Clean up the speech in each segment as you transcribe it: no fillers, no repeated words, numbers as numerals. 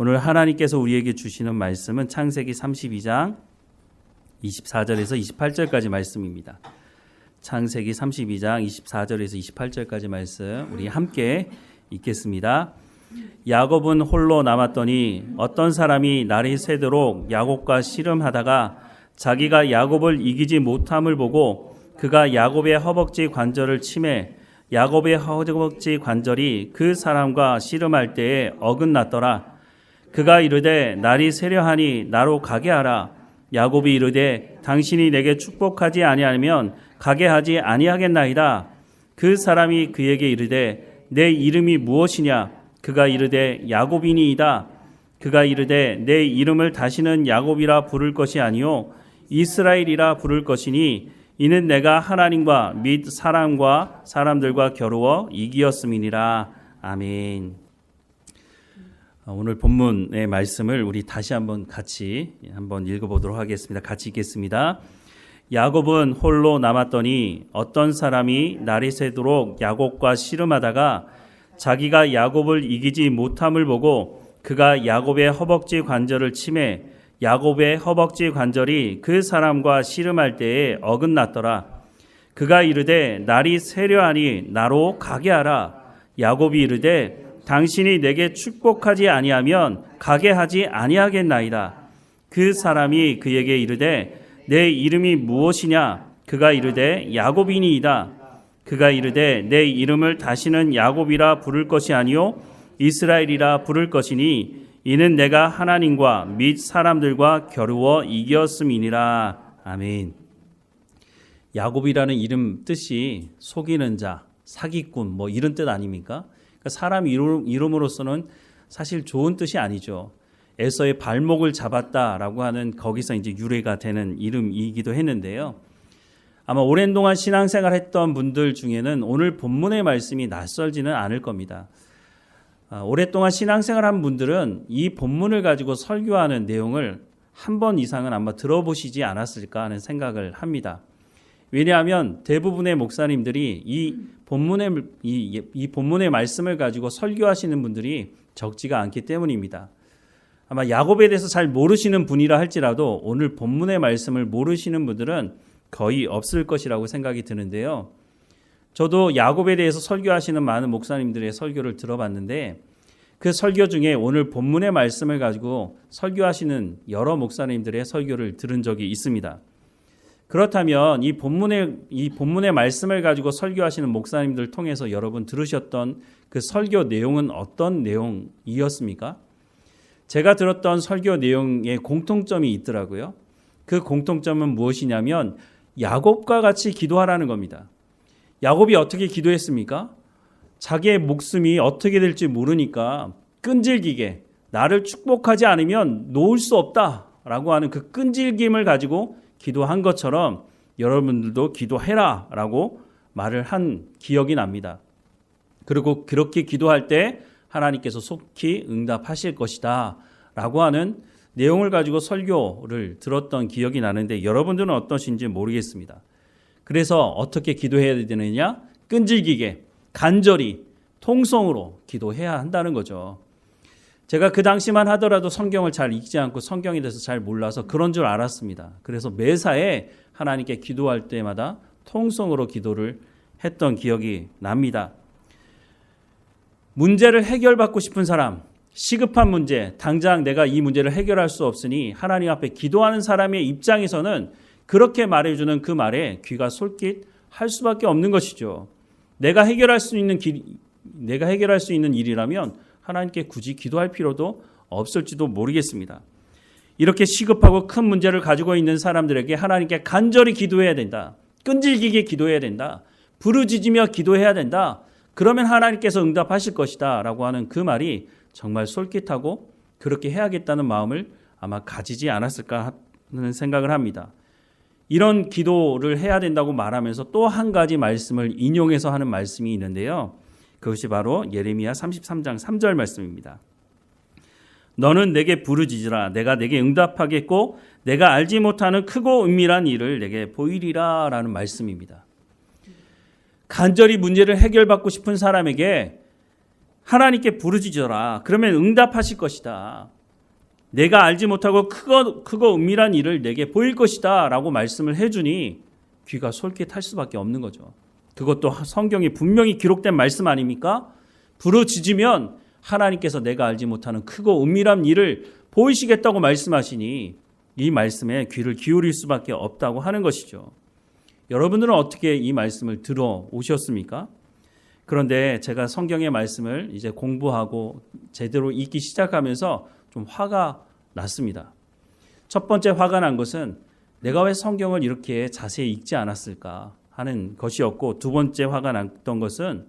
오늘 하나님께서 우리에게 주시는 말씀은 창세기 32장 24절에서 28절까지 말씀입니다. 창세기 32장 24절에서 28절까지 말씀 우리 함께 읽겠습니다. 야곱은 홀로 남았더니 어떤 사람이 날이 새도록 야곱과 씨름하다가 자기가 야곱을 이기지 못함을 보고 그가 야곱의 허벅지 관절을 치매 야곱의 허벅지 관절이 그 사람과 씨름할 때에 어긋났더라. 그가 이르되 날이 새려하니 나로 가게 하라. 야곱이 이르되 당신이 내게 축복하지 아니하면 가게 하지 아니하겠나이다. 그 사람이 그에게 이르되 내 이름이 무엇이냐? 그가 이르되 야곱이니이다. 그가 이르되 내 이름을 다시는 야곱이라 부를 것이 아니요 이스라엘이라 부를 것이니 이는 내가 하나님과 및 사람과 사람들과 겨루어 이기었음이니라. 아멘. 오늘 본문의 말씀을 우리 다시 한번 같이 읽어보도록 하겠습니다. 같이 읽겠습니다. 야곱은 홀로 남았더니 어떤 사람이 날이 새도록 야곱과 씨름하다가 자기가 야곱을 이기지 못함을 보고 그가 야곱의 허벅지 관절을 치매 야곱의 허벅지 관절이 그 사람과 씨름할 때에 어긋났더라. 그가 이르되 날이 새려하니 나로 가게 하라. 야곱이 이르되 당신이 내게 축복하지 아니하면 가게 하지 아니하겠나이다. 그 사람이 그에게 이르되 내 이름이 무엇이냐? 그가 이르되 야곱이니이다. 그가 이르되 내 이름을 다시는 야곱이라 부를 것이 아니요 이스라엘이라 부를 것이니 이는 내가 하나님과 및 사람들과 겨루어 이겼음이니라. 아멘. 야곱이라는 이름 뜻이 속이는 자, 사기꾼 이런 뜻 아닙니까? 그러니까 사람 이름으로서는 사실 좋은 뜻이 아니죠. 에서의 발목을 잡았다라고 하는 거기서 이제 유래가 되는 이름이기도 했는데요. 아마 오랜 동안 신앙생활 했던 분들 중에는 오늘 본문의 말씀이 낯설지는 않을 겁니다. 오랫동안 신앙생활한 분들은 이 본문을 가지고 설교하는 내용을 한 번 이상은 아마 들어보시지 않았을까 하는 생각을 합니다. 왜냐하면 대부분의 목사님들이 이 본문의 말씀을 가지고 설교하시는 분들이 적지가 않기 때문입니다. 아마 야곱에 대해서 잘 모르시는 분이라 할지라도 오늘 본문의 말씀을 모르시는 분들은 거의 없을 것이라고 생각이 드는데요. 저도 야곱에 대해서 설교하시는 많은 목사님들의 설교를 들어봤는데 그 설교 중에 오늘 본문의 말씀을 가지고 설교하시는 여러 목사님들의 설교를 들은 적이 있습니다. 그렇다면 이 본문의 말씀을 가지고 설교하시는 목사님들 통해서 여러분 들으셨던 그 설교 내용은 어떤 내용이었습니까? 제가 들었던 설교 내용에 공통점이 있더라고요. 그 공통점은 무엇이냐면 야곱과 같이 기도하라는 겁니다. 야곱이 어떻게 기도했습니까? 자기의 목숨이 어떻게 될지 모르니까 끈질기게 나를 축복하지 않으면 놓을 수 없다라고 하는 그 끈질김을 가지고 기도한 것처럼 여러분들도 기도해라 라고 말을 한 기억이 납니다. 그리고 그렇게 기도할 때 하나님께서 속히 응답하실 것이다 라고 하는 내용을 가지고 설교를 들었던 기억이 나는데 여러분들은 어떠신지 모르겠습니다. 그래서 어떻게 기도해야 되느냐? 끈질기게, 간절히, 통성으로 기도해야 한다는 거죠. 제가 그 당시만 하더라도 성경을 잘 읽지 않고 성경에 대해서 잘 몰라서 그런 줄 알았습니다. 그래서 매사에 하나님께 기도할 때마다 통성으로 기도를 했던 기억이 납니다. 문제를 해결받고 싶은 사람, 시급한 문제, 당장 내가 이 문제를 해결할 수 없으니 하나님 앞에 기도하는 사람의 입장에서는 그렇게 말해주는 그 말에 귀가 솔깃할 수밖에 없는 것이죠. 내가 해결할 수 있는 일이라면 하나님께 굳이 기도할 필요도 없을지도 모르겠습니다. 이렇게 시급하고 큰 문제를 가지고 있는 사람들에게 하나님께 간절히 기도해야 된다. 끈질기게 기도해야 된다. 부르짖으며 기도해야 된다. 그러면 하나님께서 응답하실 것이다 라고 하는 그 말이 정말 솔깃하고 그렇게 해야겠다는 마음을 아마 가지지 않았을까 하는 생각을 합니다. 이런 기도를 해야 된다고 말하면서 또 한 가지 말씀을 인용해서 하는 말씀이 있는데요. 그것이 바로 예레미야 33장 3절 말씀입니다. 너는 내게 부르짖으라. 내가 내게 응답하겠고 내가 알지 못하는 크고 은밀한 일을 내게 보이리라 라는 말씀입니다. 간절히 문제를 해결받고 싶은 사람에게 하나님께 부르짖어라. 그러면 응답하실 것이다. 내가 알지 못하고 크고 은밀한 일을 내게 보일 것이다 라고 말씀을 해주니 귀가 솔깃할 수밖에 없는 거죠. 그것도 성경에 분명히 기록된 말씀 아닙니까? 부르짖으면 하나님께서 내가 알지 못하는 크고 은밀한 일을 보이시겠다고 말씀하시니 이 말씀에 귀를 기울일 수밖에 없다고 하는 것이죠. 여러분들은 어떻게 이 말씀을 들어오셨습니까? 그런데 제가 성경의 말씀을 이제 공부하고 제대로 읽기 시작하면서 좀 화가 났습니다. 첫 번째 화가 난 것은 내가 왜 성경을 이렇게 자세히 읽지 않았을까 하는 것이었고, 두 번째 화가 났던 것은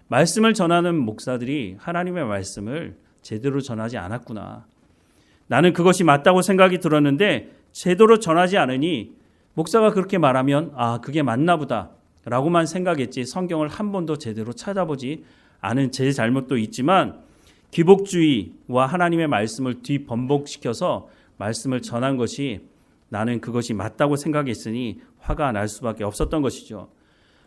말씀을 전하는 목사들이 하나님의 말씀을 제대로 전하지 않았구나. 나는 그것이 맞다고 생각이 들었는데 제대로 전하지 않으니 목사가 그렇게 말하면 그게 맞나 보다 라고만 생각했지 성경을 한 번도 제대로 찾아보지 않은 제 잘못도 있지만 기복주의와 하나님의 말씀을 뒤번복시켜서 말씀을 전한 것이 나는 그것이 맞다고 생각했으니 화가 날 수밖에 없었던 것이죠.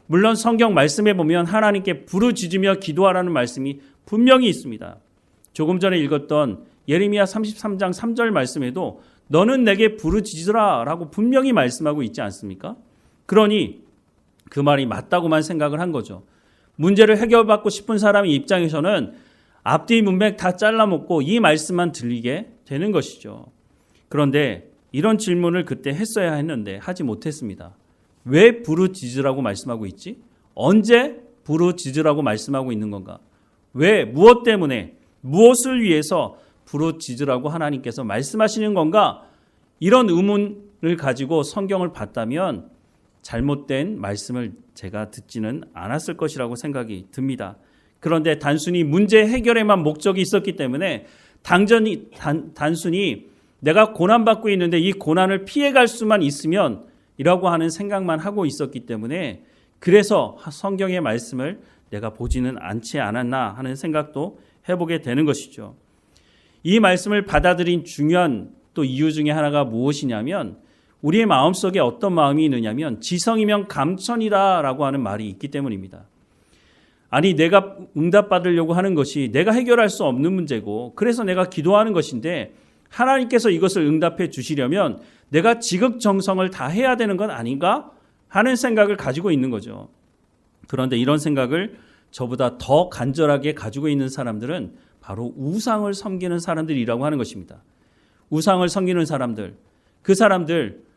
물론 성경 말씀에 보면 하나님께 부르짖으며 기도하라는 말씀이 분명히 있습니다. 조금 전에 읽었던 예레미야 33장 3절 말씀에도 너는 내게 부르짖으라 라고 분명히 말씀하고 있지 않습니까? 그러니 그 말이 맞다고만 생각을 한 거죠. 문제를 해결받고 싶은 사람의 입장에서는 앞뒤 문맥 다 잘라먹고 이 말씀만 들리게 되는 것이죠. 그런데 이런 질문을 그때 했어야 했는데 하지 못했습니다. 왜 부르짖으라고 말씀하고 있지? 언제 부르짖으라고 말씀하고 있는 건가? 왜, 무엇 때문에, 무엇을 위해서 부르짖으라고 하나님께서 말씀하시는 건가? 이런 의문을 가지고 성경을 봤다면 잘못된 말씀을 제가 듣지는 않았을 것이라고 생각이 듭니다. 그런데 단순히 문제 해결에만 목적이 있었기 때문에 단순히 내가 고난받고 있는데 이 고난을 피해갈 수만 있으면 이라고 하는 생각만 하고 있었기 때문에 그래서 성경의 말씀을 내가 보지는 않지 않았나 하는 생각도 해보게 되는 것이죠. 이 말씀을 받아들인 중요한 또 이유 중에 하나가 무엇이냐면 우리의 마음속에 어떤 마음이 있느냐면 지성이면 감천이다라고 하는 말이 있기 때문입니다. 아니 내가 응답받으려고 하는 것이 내가 해결할 수 없는 문제고 그래서 내가 기도하는 것인데 하나님께서 이것을 응답해 주시려면 내가 지극정성을 다 해야 되는 건 아닌가 하는 생각을 가지고 있는 거죠. 그런데 이런 생각을 저보다 더 간절하게 가지고 있는 사람들은 바로 우상을 섬기는 사람들이라고 하는 것입니다. 우상을 섬기는 사람들, 그 사람들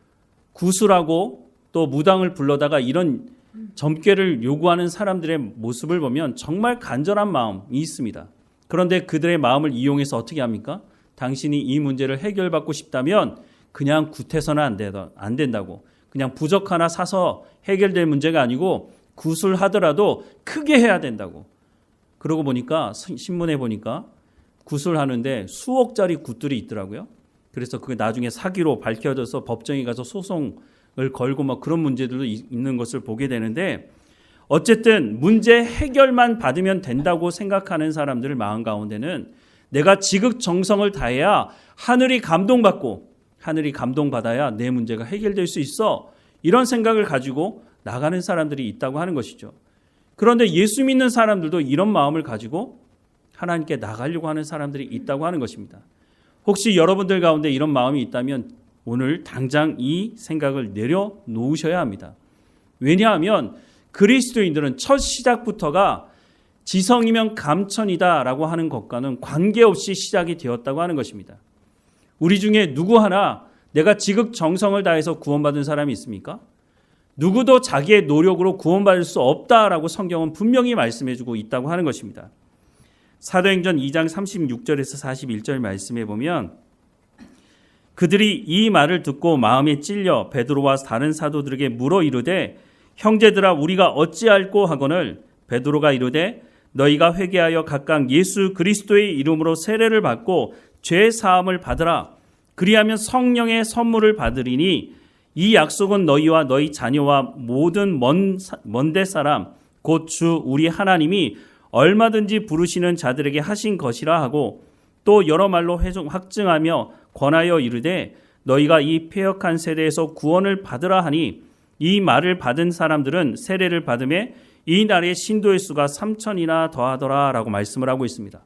구슬하고 또 무당을 불러다가 이런 점괘를 요구하는 사람들의 모습을 보면 정말 간절한 마음이 있습니다. 그런데 그들의 마음을 이용해서 어떻게 합니까? 당신이 이 문제를 해결받고 싶다면 그냥 굿해서는 안 된다고. 그냥 부적 하나 사서 해결될 문제가 아니고 구슬하더라도 크게 해야 된다고. 그러고 보니까 신문에 보니까 구슬하는데 수억짜리 굿들이 있더라고요. 그래서 그게 나중에 사기로 밝혀져서 법정에 가서 소송을 걸고 막 그런 문제들도 있는 것을 보게 되는데 어쨌든 문제 해결만 받으면 된다고 생각하는 사람들 마음 가운데는 내가 지극정성을 다해야 하늘이 감동받아야 내 문제가 해결될 수 있어. 이런 생각을 가지고 나가는 사람들이 있다고 하는 것이죠. 그런데 예수 믿는 사람들도 이런 마음을 가지고 하나님께 나가려고 하는 사람들이 있다고 하는 것입니다. 혹시 여러분들 가운데 이런 마음이 있다면 오늘 당장 이 생각을 내려놓으셔야 합니다. 왜냐하면 그리스도인들은 첫 시작부터가 지성이면 감천이다라고 하는 것과는 관계없이 시작이 되었다고 하는 것입니다. 우리 중에 누구 하나 내가 지극정성을 다해서 구원받은 사람이 있습니까? 누구도 자기의 노력으로 구원받을 수 없다라고 성경은 분명히 말씀해주고 있다고 하는 것입니다. 사도행전 2장 36절에서 41절 말씀에 보면 그들이 이 말을 듣고 마음에 찔려 베드로와 다른 사도들에게 물어 이르되 형제들아 우리가 어찌할꼬 하거늘 베드로가 이르되 너희가 회개하여 각각 예수 그리스도의 이름으로 세례를 받고 죄 사함을 받으라. 그리하면 성령의 선물을 받으리니 이 약속은 너희와 너희 자녀와 모든 먼데 사람 곧 주 우리 하나님이 얼마든지 부르시는 자들에게 하신 것이라 하고 또 여러 말로 확증하며 권하여 이르되 너희가 이 패역한 세대에서 구원을 받으라 하니 이 말을 받은 사람들은 세례를 받음에 이 날에 신도의 수가 3,000이나 더하더라라고 말씀을 하고 있습니다.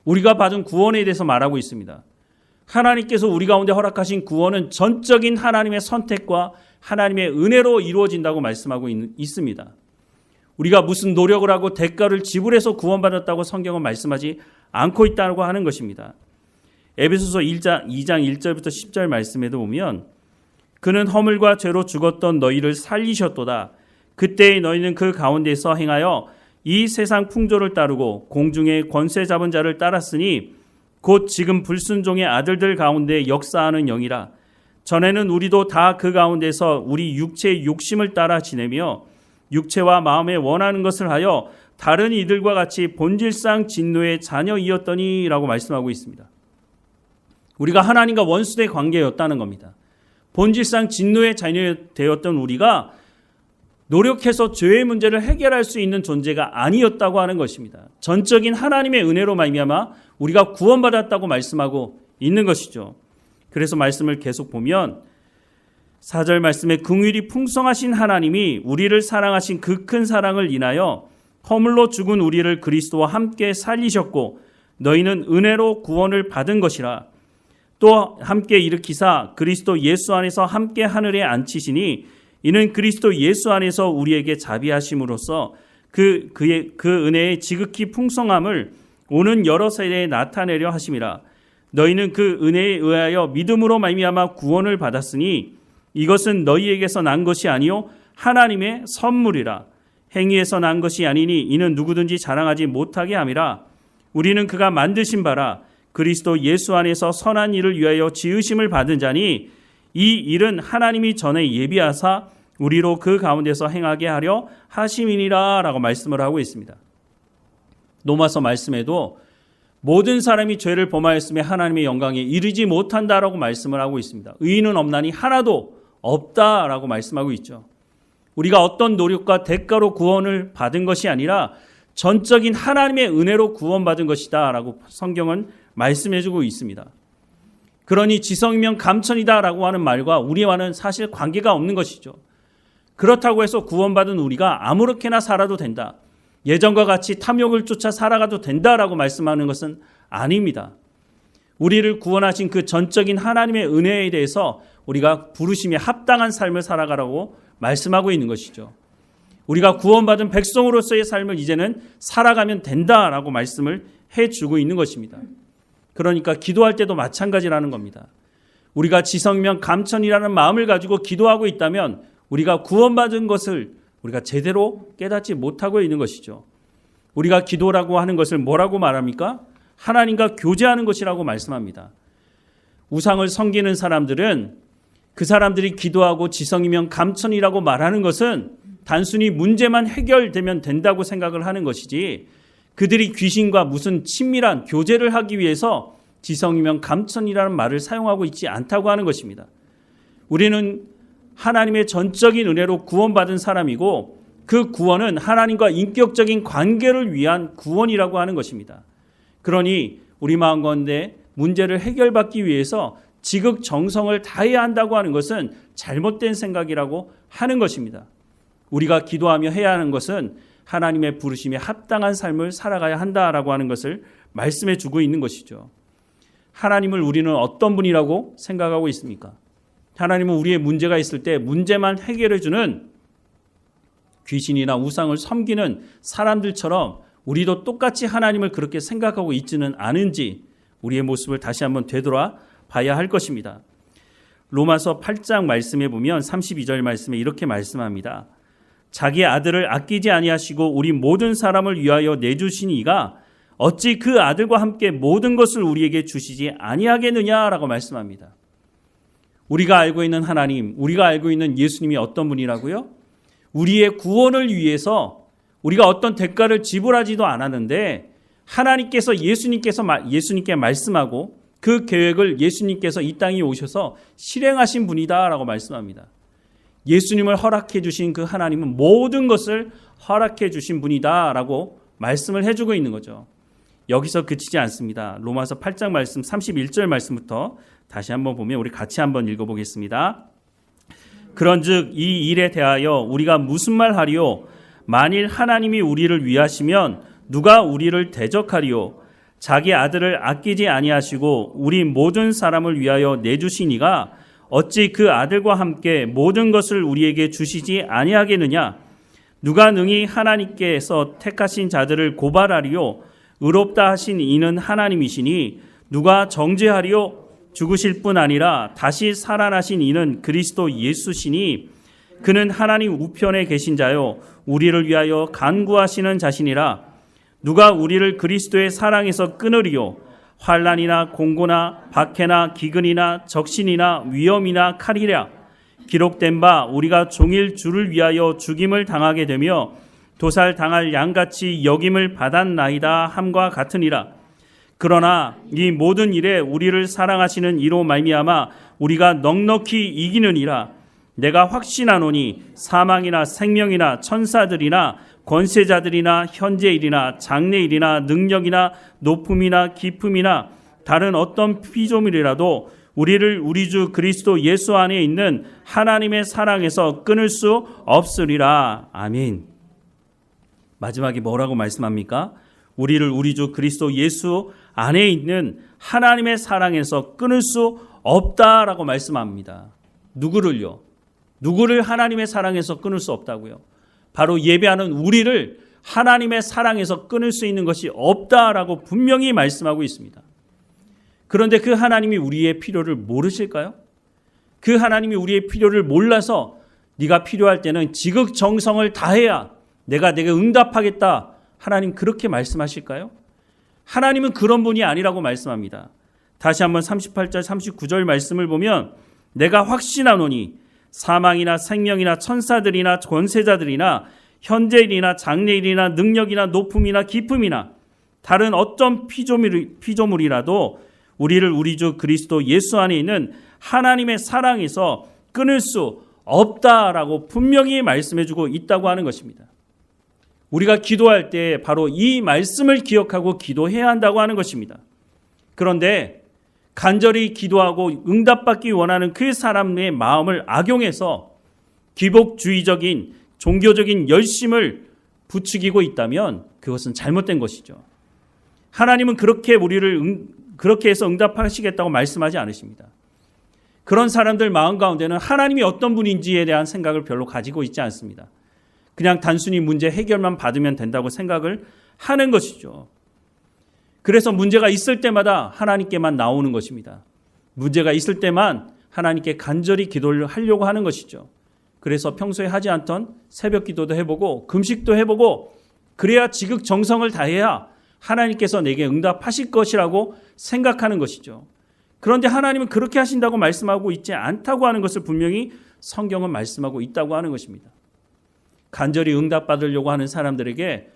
우리가 받은 구원에 대해서 말하고 있습니다. 하나님께서 우리 가운데 허락하신 구원은 전적인 하나님의 선택과 하나님의 은혜로 이루어진다고 말씀하고 있습니다. 우리가 무슨 노력을 하고 대가를 지불해서 구원받았다고 성경은 말씀하지 않고 있다고 하는 것입니다. 에베소서 2장 1절부터 10절 말씀에도 보면 그는 허물과 죄로 죽었던 너희를 살리셨도다. 그때의 너희는 그 가운데서 행하여 이 세상 풍조를 따르고 공중의 권세 잡은 자를 따랐으니 곧 지금 불순종의 아들들 가운데 역사하는 영이라. 전에는 우리도 다 그 가운데서 우리 육체의 욕심을 따라 지내며 육체와 마음에 원하는 것을 하여 다른 이들과 같이 본질상 진노의 자녀이었더니 라고 말씀하고 있습니다. 우리가 하나님과 원수된 관계였다는 겁니다. 본질상 진노의 자녀되었던 우리가 노력해서 죄의 문제를 해결할 수 있는 존재가 아니었다고 하는 것입니다. 전적인 하나님의 은혜로 말미암아 우리가 구원받았다고 말씀하고 있는 것이죠. 그래서 말씀을 계속 보면 4절 말씀에 긍휼이 풍성하신 하나님이 우리를 사랑하신 그 큰 사랑을 인하여 허물로 죽은 우리를 그리스도와 함께 살리셨고 너희는 은혜로 구원을 받은 것이라. 또 함께 일으키사 그리스도 예수 안에서 함께 하늘에 앉히시니 이는 그리스도 예수 안에서 우리에게 자비하심으로써 그 은혜의 지극히 풍성함을 오는 여러 세대에 나타내려 하심이라. 너희는 그 은혜에 의하여 믿음으로 말미암아 구원을 받았으니 이것은 너희에게서 난 것이 아니요 하나님의 선물이라. 행위에서 난 것이 아니니 이는 누구든지 자랑하지 못하게 함이라. 우리는 그가 만드신 바라 그리스도 예수 안에서 선한 일을 위하여 지으심을 받은 자니 이 일은 하나님이 전에 예비하사 우리로 그 가운데서 행하게 하려 하심이니라 라고 말씀을 하고 있습니다. 로마서 말씀에도 모든 사람이 죄를 범하였음에 하나님의 영광에 이르지 못한다라고 말씀을 하고 있습니다. 의인은 없나니 하나도 없다라고 말씀하고 있죠. 우리가 어떤 노력과 대가로 구원을 받은 것이 아니라 전적인 하나님의 은혜로 구원받은 것이다 라고 성경은 말씀해주고 있습니다. 그러니 지성이면 감천이다라고 하는 말과 우리와는 사실 관계가 없는 것이죠. 그렇다고 해서 구원받은 우리가 아무렇게나 살아도 된다. 예전과 같이 탐욕을 쫓아 살아가도 된다라고 말씀하는 것은 아닙니다. 우리를 구원하신 그 전적인 하나님의 은혜에 대해서 우리가 부르심에 합당한 삶을 살아가라고 말씀하고 있는 것이죠. 우리가 구원받은 백성으로서의 삶을 이제는 살아가면 된다라고 말씀을 해주고 있는 것입니다. 그러니까 기도할 때도 마찬가지라는 겁니다. 우리가 지성이면 감천이라는 마음을 가지고 기도하고 있다면 우리가 구원받은 것을 우리가 제대로 깨닫지 못하고 있는 것이죠. 우리가 기도라고 하는 것을 뭐라고 말합니까? 하나님과 교제하는 것이라고 말씀합니다. 우상을 섬기는 사람들은 그 사람들이 기도하고 지성이면 감천이라고 말하는 것은 단순히 문제만 해결되면 된다고 생각을 하는 것이지 그들이 귀신과 무슨 친밀한 교제를 하기 위해서 지성이면 감천이라는 말을 사용하고 있지 않다고 하는 것입니다. 우리는 하나님의 전적인 은혜로 구원받은 사람이고 그 구원은 하나님과 인격적인 관계를 위한 구원이라고 하는 것입니다. 그러니 우리 마음 가운데 문제를 해결받기 위해서 지극정성을 다해야 한다고 하는 것은 잘못된 생각이라고 하는 것입니다. 우리가 기도하며 해야 하는 것은 하나님의 부르심에 합당한 삶을 살아가야 한다라고 하는 것을 말씀해 주고 있는 것이죠. 하나님을 우리는 어떤 분이라고 생각하고 있습니까? 하나님은 우리의 문제가 있을 때 문제만 해결해 주는 귀신이나 우상을 섬기는 사람들처럼 우리도 똑같이 하나님을 그렇게 생각하고 있지는 않은지 우리의 모습을 다시 한번 되돌아 봐야 할 것입니다. 로마서 8장 말씀에 보면 32절 말씀에 이렇게 말씀합니다. 자기 아들을 아끼지 아니하시고 우리 모든 사람을 위하여 내주신 이가 어찌 그 아들과 함께 모든 것을 우리에게 주시지 아니하겠느냐라고 말씀합니다. 우리가 알고 있는 하나님, 우리가 알고 있는 예수님이 어떤 분이라고요? 우리의 구원을 위해서 우리가 어떤 대가를 지불하지도 않았는데 하나님께서 예수님께 말씀하고 그 계획을 예수님께서 이 땅에 오셔서 실행하신 분이다라고 말씀합니다. 예수님을 허락해 주신 그 하나님은 모든 것을 허락해 주신 분이다라고 말씀을 해주고 있는 거죠. 여기서 그치지 않습니다. 로마서 8장 말씀 31절 말씀부터 다시 한번 보면 우리 같이 한번 읽어보겠습니다. 그런즉 이 일에 대하여 우리가 무슨 말 하리요? 만일 하나님이 우리를 위하시면 누가 우리를 대적하리요? 자기 아들을 아끼지 아니하시고 우리 모든 사람을 위하여 내주시니가 어찌 그 아들과 함께 모든 것을 우리에게 주시지 아니하겠느냐? 누가 능히 하나님께서 택하신 자들을 고발하리요? 의롭다 하신 이는 하나님이시니 누가 정죄하리요? 죽으실 뿐 아니라 다시 살아나신 이는 그리스도 예수시니 그는 하나님 우편에 계신 자요 우리를 위하여 간구하시는 자신이라. 누가 우리를 그리스도의 사랑에서 끊으리요? 환난이나 공고나 박해나 기근이나 적신이나 위험이나 칼이랴. 기록된 바 우리가 종일 주를 위하여 죽임을 당하게 되며 도살 당할 양같이 여김을 받았나이다 함과 같으니라. 그러나 이 모든 일에 우리를 사랑하시는 이로 말미암아 우리가 넉넉히 이기느니라. 내가 확신하노니 사망이나 생명이나 천사들이나 권세자들이나 현재일이나 장래일이나 능력이나 높음이나 깊음이나 다른 어떤 피조물이라도 우리를 우리 주 그리스도 예수 안에 있는 하나님의 사랑에서 끊을 수 없으리라. 아멘. 마지막에 뭐라고 말씀합니까? 우리를 우리 주 그리스도 예수 안에 있는 하나님의 사랑에서 끊을 수 없다라고 말씀합니다. 누구를요? 누구를 하나님의 사랑에서 끊을 수 없다고요? 바로 예배하는 우리를 하나님의 사랑에서 끊을 수 있는 것이 없다라고 분명히 말씀하고 있습니다. 그런데 그 하나님이 우리의 필요를 모르실까요? 그 하나님이 우리의 필요를 몰라서 네가 필요할 때는 지극정성을 다해야 내가 내게 응답하겠다. 하나님 그렇게 말씀하실까요? 하나님은 그런 분이 아니라고 말씀합니다. 다시 한번 38절 39절 말씀을 보면 내가 확신하노니 사망이나 생명이나 천사들이나 권세자들이나 현재일이나 장래일이나 능력이나 높음이나 깊음이나 다른 어떤 피조물이라도 우리를 우리 주 그리스도 예수 안에 있는 하나님의 사랑에서 끊을 수 없다라고 분명히 말씀해주고 있다고 하는 것입니다. 우리가 기도할 때 바로 이 말씀을 기억하고 기도해야 한다고 하는 것입니다. 그런데 간절히 기도하고 응답받기 원하는 그 사람의 마음을 악용해서 기복주의적인 종교적인 열심을 부추기고 있다면 그것은 잘못된 것이죠. 하나님은 그렇게 우리를 그렇게 해서 응답하시겠다고 말씀하지 않으십니다. 그런 사람들 마음 가운데는 하나님이 어떤 분인지에 대한 생각을 별로 가지고 있지 않습니다. 그냥 단순히 문제 해결만 받으면 된다고 생각을 하는 것이죠. 그래서 문제가 있을 때마다 하나님께만 나오는 것입니다. 문제가 있을 때만 하나님께 간절히 기도를 하려고 하는 것이죠. 그래서 평소에 하지 않던 새벽 기도도 해보고 금식도 해보고 그래야 지극정성을 다해야 하나님께서 내게 응답하실 것이라고 생각하는 것이죠. 그런데 하나님은 그렇게 하신다고 말씀하고 있지 않다고 하는 것을 분명히 성경은 말씀하고 있다고 하는 것입니다. 간절히 응답받으려고 하는 사람들에게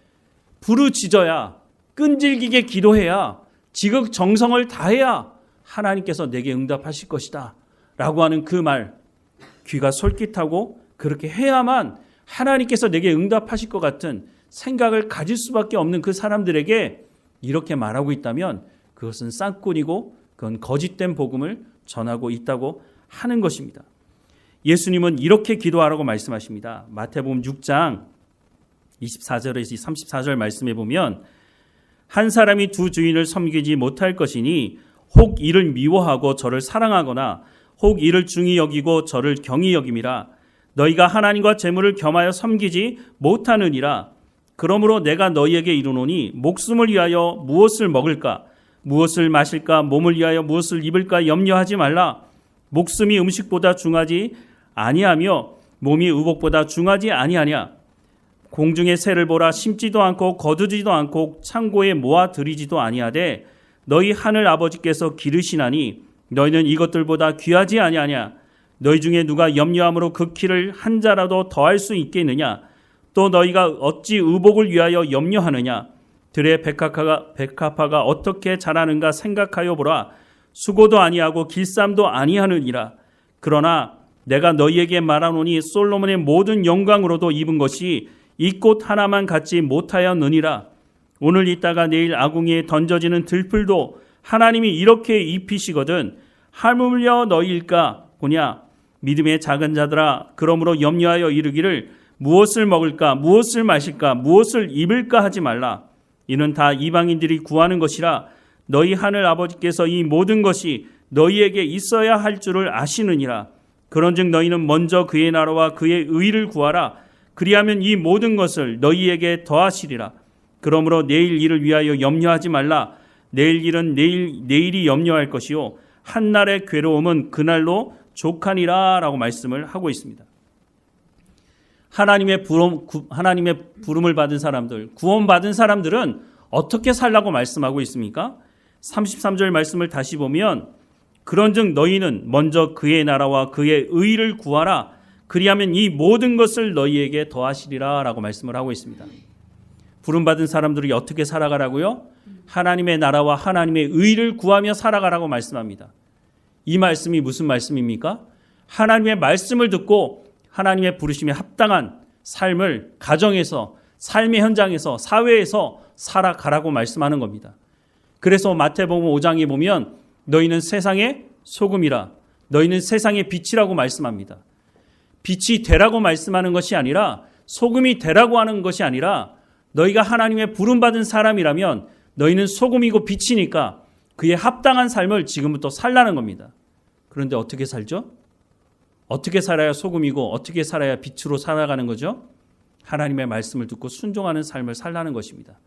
부르짖어야 끈질기게 기도해야 지극정성을 다해야 하나님께서 내게 응답하실 것이다 라고 하는 그 말 귀가 솔깃하고 그렇게 해야만 하나님께서 내게 응답하실 것 같은 생각을 가질 수밖에 없는 그 사람들에게 이렇게 말하고 있다면 그것은 쌍꾼이고 그건 거짓된 복음을 전하고 있다고 하는 것입니다. 예수님은 이렇게 기도하라고 말씀하십니다. 마태복음 6장 24절에서 34절 말씀에 보면 한 사람이 두 주인을 섬기지 못할 것이니 혹 이를 미워하고 저를 사랑하거나 혹 이를 중히 여기고 저를 경히 여김이라. 너희가 하나님과 재물을 겸하여 섬기지 못하느니라. 그러므로 내가 너희에게 이르노니 목숨을 위하여 무엇을 먹을까 무엇을 마실까 몸을 위하여 무엇을 입을까 염려하지 말라. 목숨이 음식보다 중하지 아니하며 몸이 의복보다 중하지 아니하냐. 공중의 새를 보라. 심지도 않고 거두지도 않고 창고에 모아 들이지도 아니하되 너희 하늘 아버지께서 기르시나니 너희는 이것들보다 귀하지 아니하냐. 너희 중에 누가 염려함으로 그 키를 한 자라도 더할 수 있겠느냐. 또 너희가 어찌 의복을 위하여 염려하느냐. 들의 백합화가 어떻게 자라는가 생각하여 보라. 수고도 아니하고 길쌈도 아니하느니라. 그러나 내가 너희에게 말하노니 솔로몬의 모든 영광으로도 입은 것이 이 꽃 하나만 갖지 못하였느니라. 오늘 있다가 내일 아궁이에 던져지는 들풀도 하나님이 이렇게 입히시거든 하물며 너희일까 보냐. 믿음의 작은 자들아 그러므로 염려하여 이르기를 무엇을 먹을까, 무엇을 마실까, 무엇을 입을까 하지 말라. 이는 다 이방인들이 구하는 것이라. 너희 하늘 아버지께서 이 모든 것이 너희에게 있어야 할 줄을 아시느니라. 그런즉 너희는 먼저 그의 나라와 그의 의를 구하라. 그리하면 이 모든 것을 너희에게 더하시리라. 그러므로 내일 일을 위하여 염려하지 말라. 내일 일은 내일이 염려할 것이요 한날의 괴로움은 그날로 족하니라 라고 말씀을 하고 있습니다. 하나님의 부름을 받은 사람들, 구원받은 사람들은 어떻게 살라고 말씀하고 있습니까? 33절 말씀을 다시 보면 그런즉 너희는 먼저 그의 나라와 그의 의를 구하라. 그리하면 이 모든 것을 너희에게 더하시리라 라고 말씀을 하고 있습니다. 부름받은 사람들이 어떻게 살아가라고요? 하나님의 나라와 하나님의 의를 구하며 살아가라고 말씀합니다. 이 말씀이 무슨 말씀입니까? 하나님의 말씀을 듣고 하나님의 부르심에 합당한 삶을 가정에서, 삶의 현장에서, 사회에서 살아가라고 말씀하는 겁니다. 그래서 마태복음 5장에 보면 너희는 세상의 소금이라, 너희는 세상의 빛이라고 말씀합니다. 빛이 되라고 말씀하는 것이 아니라, 소금이 되라고 하는 것이 아니라, 너희가 하나님의 부름받은 사람이라면 너희는 소금이고 빛이니까 그에 합당한 삶을 지금부터 살라는 겁니다. 그런데 어떻게 살죠? 어떻게 살아야 소금이고 어떻게 살아야 빛으로 살아가는 거죠? 하나님의 말씀을 듣고 순종하는 삶을 살라는 것입니다.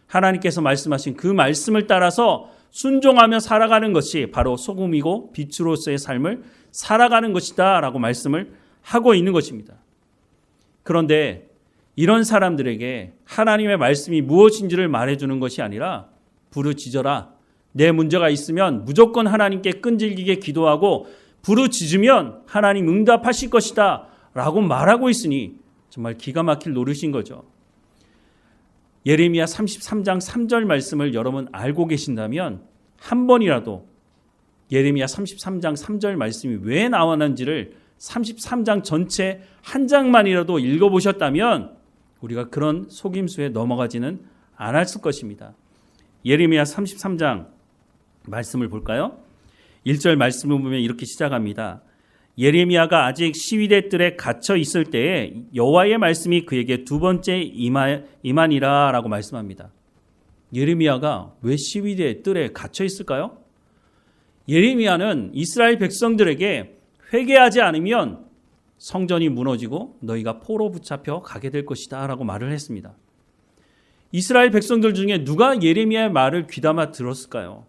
하나님께서 말씀하신 그 말씀을 따라서 순종하며 살아가는 것이 바로 소금이고 빛으로서의 삶을 살아가는 것이다 라고 말씀을 하고 있는 것입니다. 그런데 이런 사람들에게 하나님의 말씀이 무엇인지를 말해주는 것이 아니라 부르짖어라. 내 문제가 있으면 무조건 하나님께 끈질기게 기도하고 부르짖으면 하나님 응답하실 것이다 라고 말하고 있으니 정말 기가 막힐 노릇인 거죠. 예레미야 33장 3절 말씀을 여러분 알고 계신다면 한 번이라도 예레미야 33장 3절 말씀이 왜 나왔는지를 33장 전체 한 장만이라도 읽어보셨다면 우리가 그런 속임수에 넘어가지는 않았을 것입니다. 예레미야 33장 말씀을 볼까요? 1절 말씀을 보면 이렇게 시작합니다. 예레미야가 아직 시위대 뜰에 갇혀 있을 때에 여호와의 말씀이 그에게 두 번째 임하니라 라고 말씀합니다. 예레미야가 왜 시위대 뜰에 갇혀 있을까요? 예레미야는 이스라엘 백성들에게 회개하지 않으면 성전이 무너지고 너희가 포로 붙잡혀 가게 될 것이다 라고 말을 했습니다. 이스라엘 백성들 중에 누가 예레미야의 말을 귀담아 들었을까요?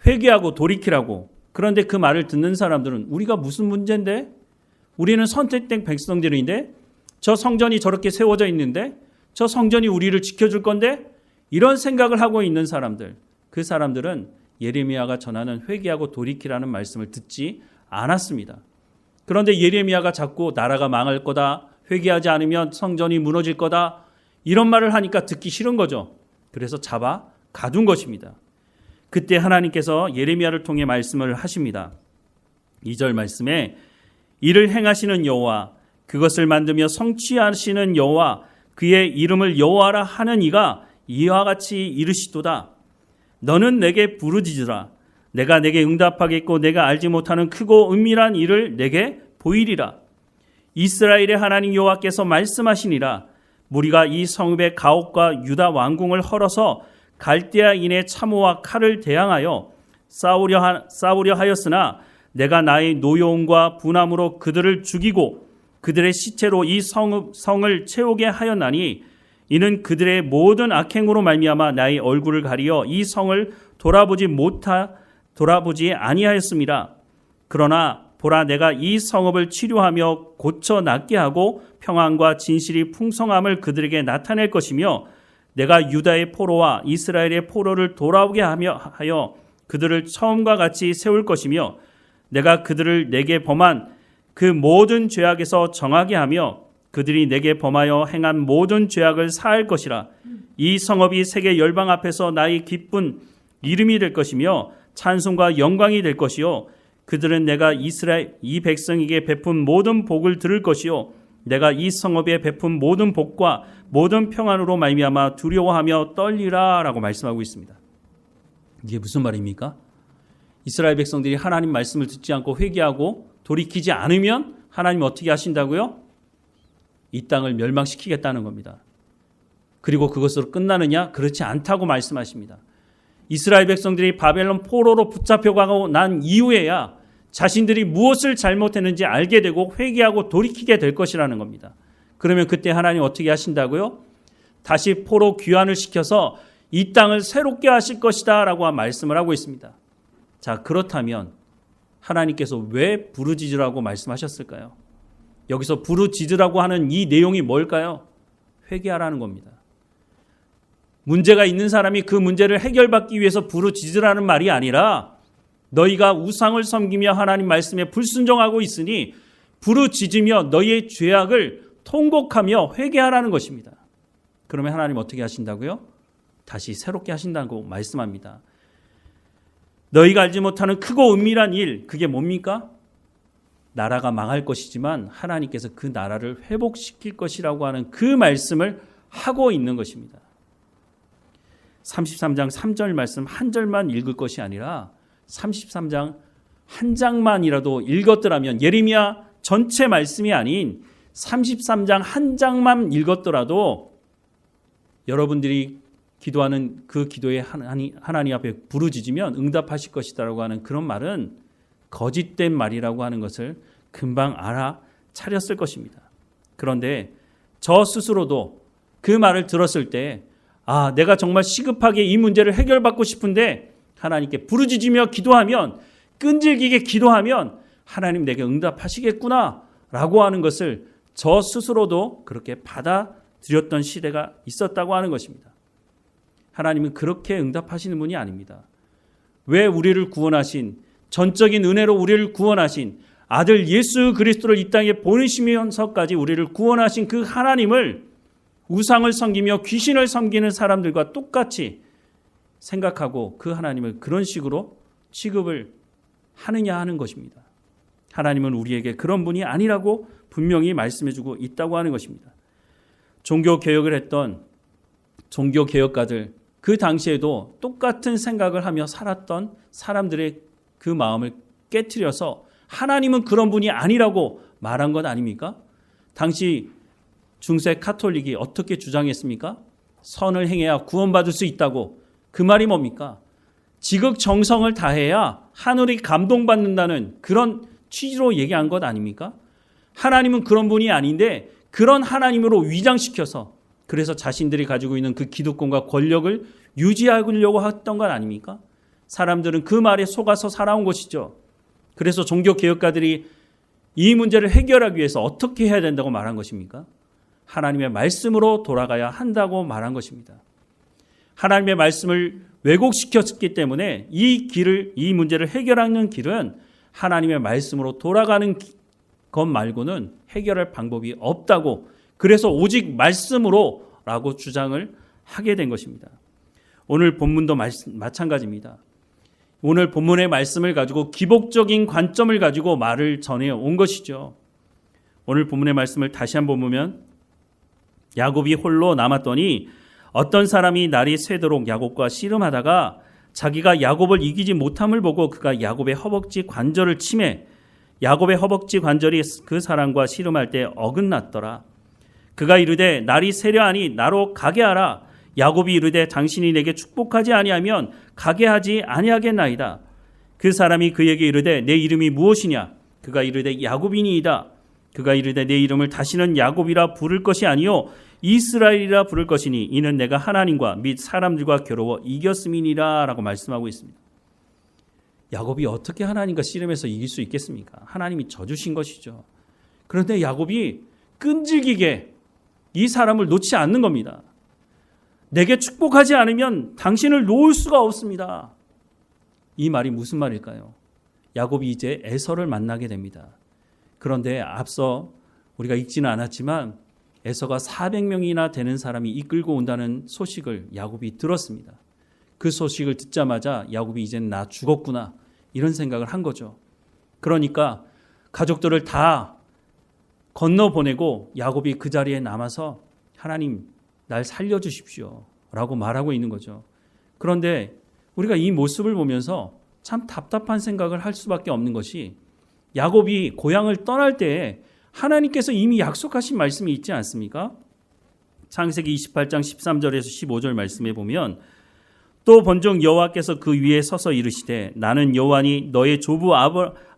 회개하고 돌이키라고. 그런데 그 말을 듣는 사람들은 우리가 무슨 문제인데? 우리는 선택된 백성들인데? 저 성전이 저렇게 세워져 있는데? 저 성전이 우리를 지켜줄 건데? 이런 생각을 하고 있는 사람들, 그 사람들은 예레미야가 전하는 회개하고 돌이키라는 말씀을 듣지 않았습니다. 그런데 예레미야가 자꾸 나라가 망할 거다, 회개하지 않으면 성전이 무너질 거다, 이런 말을 하니까 듣기 싫은 거죠. 그래서 잡아 가둔 것입니다. 그때 하나님께서 예레미야를 통해 말씀을 하십니다. 2절 말씀에 이를 행하시는 여호와, 그것을 만들며 성취하시는 여호와, 그의 이름을 여호와라 하는 이가 이와 같이 이르시도다. 너는 내게 부르짖으라. 내가 내게 응답하겠고 내가 알지 못하는 크고 은밀한 일을 내게 보이리라. 이스라엘의 하나님 여호와께서 말씀하시니라. 무리가 이 성읍의 가옥과 유다 왕궁을 헐어서 갈대아인의 참호와 칼을 대항하여 싸우려 하였으나 내가 나의 노여움과 분함으로 그들을 죽이고 그들의 시체로 이 성을 채우게 하였나니 이는 그들의 모든 악행으로 말미암아 나의 얼굴을 가리어 이 성을 돌아보지 아니하였음이라. 그러나 보라, 내가 이 성읍을 치료하며 고쳐 낫게 하고 평안과 진실이 풍성함을 그들에게 나타낼 것이며 내가 유다의 포로와 이스라엘의 포로를 돌아오게 하여 그들을 처음과 같이 세울 것이며 내가 그들을 내게 범한 그 모든 죄악에서 정하게 하며 그들이 내게 범하여 행한 모든 죄악을 사할 것이라. 이 성읍이 세계 열방 앞에서 나의 기쁜 이름이 될 것이며 찬송과 영광이 될 것이요 그들은 내가 이스라엘 이 백성에게 베푼 모든 복을 들을 것이요 내가 이 성읍에 베푼 모든 복과 모든 평안으로 말미암아 두려워하며 떨리라 라고 말씀하고 있습니다. 이게 무슨 말입니까? 이스라엘 백성들이 하나님 말씀을 듣지 않고 회개하고 돌이키지 않으면 하나님 어떻게 하신다고요? 이 땅을 멸망시키겠다는 겁니다. 그리고 그것으로 끝나느냐? 그렇지 않다고 말씀하십니다. 이스라엘 백성들이 바벨론 포로로 붙잡혀가고 난 이후에야 자신들이 무엇을 잘못했는지 알게 되고 회개하고 돌이키게 될 것이라는 겁니다. 그러면 그때 하나님 어떻게 하신다고요? 다시 포로 귀환을 시켜서 이 땅을 새롭게 하실 것이다 라고 말씀을 하고 있습니다. 자, 그렇다면 하나님께서 왜 부르짖으라고 말씀하셨을까요? 여기서 부르짖으라고 하는 이 내용이 뭘까요? 회개하라는 겁니다. 문제가 있는 사람이 그 문제를 해결받기 위해서 부르짖으라는 말이 아니라 너희가 우상을 섬기며 하나님 말씀에 불순종하고 있으니 부르짖으며 너희의 죄악을 통곡하며 회개하라는 것입니다. 그러면 하나님 어떻게 하신다고요? 다시 새롭게 하신다고 말씀합니다. 너희가 알지 못하는 크고 은밀한 일, 그게 뭡니까? 나라가 망할 것이지만 하나님께서 그 나라를 회복시킬 것이라고 하는 그 말씀을 하고 있는 것입니다. 33장 3절 말씀 한 절만 읽을 것이 아니라 33장 한 장만이라도 읽었더라면, 예레미야 전체 말씀이 아닌 33장 한 장만 읽었더라도 여러분들이 기도하는 그 기도에 하나님 앞에 부르짖으면 응답하실 것이다라고 하는 그런 말은 거짓된 말이라고 하는 것을 금방 알아차렸을 것입니다. 그런데 저 스스로도 그 말을 들었을 때 내가 정말 시급하게 이 문제를 해결받고 싶은데 하나님께 부르짖으며 기도하면, 끈질기게 기도하면 하나님 내게 응답하시겠구나 라고 하는 것을 저 스스로도 그렇게 받아들였던 시대가 있었다고 하는 것입니다. 하나님은 그렇게 응답하시는 분이 아닙니다. 왜 우리를 구원하신, 전적인 은혜로 우리를 구원하신 아들 예수 그리스도를 이 땅에 보내시면서까지 우리를 구원하신 그 하나님을 우상을 섬기며 귀신을 섬기는 사람들과 똑같이 생각하고 그 하나님을 그런 식으로 취급을 하느냐 하는 것입니다. 하나님은 우리에게 그런 분이 아니라고 분명히 말씀해주고 있다고 하는 것입니다. 종교개혁을 했던 종교개혁가들, 그 당시에도 똑같은 생각을 하며 살았던 사람들의 그 마음을 깨트려서 하나님은 그런 분이 아니라고 말한 것 아닙니까? 당시 중세 카톨릭이 어떻게 주장했습니까? 선을 행해야 구원받을 수 있다고. 그 말이 뭡니까? 지극정성을 다해야 하늘이 감동받는다는 그런 취지로 얘기한 것 아닙니까? 하나님은 그런 분이 아닌데 그런 하나님으로 위장시켜서, 그래서 자신들이 가지고 있는 그 기득권과 권력을 유지하려고 했던 것 아닙니까? 사람들은 그 말에 속아서 살아온 것이죠. 그래서 종교개혁가들이 이 문제를 해결하기 위해서 어떻게 해야 된다고 말한 것입니까? 하나님의 말씀으로 돌아가야 한다고 말한 것입니다. 하나님의 말씀을 왜곡시켰기 때문에 이 문제를 해결하는 길은 하나님의 말씀으로 돌아가는 것 말고는 해결할 방법이 없다고, 그래서 오직 말씀으로 라고 주장을 하게 된 것입니다. 오늘 본문도 마찬가지입니다. 오늘 본문의 말씀을 가지고 기복적인 관점을 가지고 말을 전해온 것이죠. 오늘 본문의 말씀을 다시 한번 보면 야곱이 홀로 남았더니 어떤 사람이 날이 새도록 야곱과 씨름하다가 자기가 야곱을 이기지 못함을 보고 그가 야곱의 허벅지 관절을 치매 야곱의 허벅지 관절이 그 사람과 씨름할 때 어긋났더라. 그가 이르되 날이 새려하니 나로 가게 하라. 야곱이 이르되 당신이 내게 축복하지 아니하면 가게 하지 아니하겠나이다. 그 사람이 그에게 이르되 내 이름이 무엇이냐? 그가 이르되 야곱이니이다. 그가 이르되 내 이름을 다시는 야곱이라 부를 것이 아니요 이스라엘이라 부를 것이니 이는 내가 하나님과 및 사람들과 겨루어 이겼음이니라 라고 말씀하고 있습니다. 야곱이 어떻게 하나님과 씨름해서 이길 수 있겠습니까? 하나님이 져주신 것이죠. 그런데 야곱이 끈질기게 이 사람을 놓지 않는 겁니다. 내게 축복하지 않으면 당신을 놓을 수가 없습니다. 이 말이 무슨 말일까요? 야곱이 이제 에서를 만나게 됩니다. 그런데 앞서 우리가 읽지는 않았지만 에서가 400명이나 되는 사람이 이끌고 온다는 소식을 야곱이 들었습니다. 그 소식을 듣자마자 야곱이 이제는 나 죽었구나 이런 생각을 한 거죠. 그러니까 가족들을 다 건너보내고 야곱이 그 자리에 남아서 하나님 날 살려주십시오 라고 말하고 있는 거죠. 그런데 우리가 이 모습을 보면서 참 답답한 생각을 할 수밖에 없는 것이 야곱이 고향을 떠날 때에 하나님께서 이미 약속하신 말씀이 있지 않습니까? 창세기 28장 13절에서 15절 말씀에 보면 또 본종 여호와께서 그 위에 서서 이르시되 나는 여호와니 너의 조부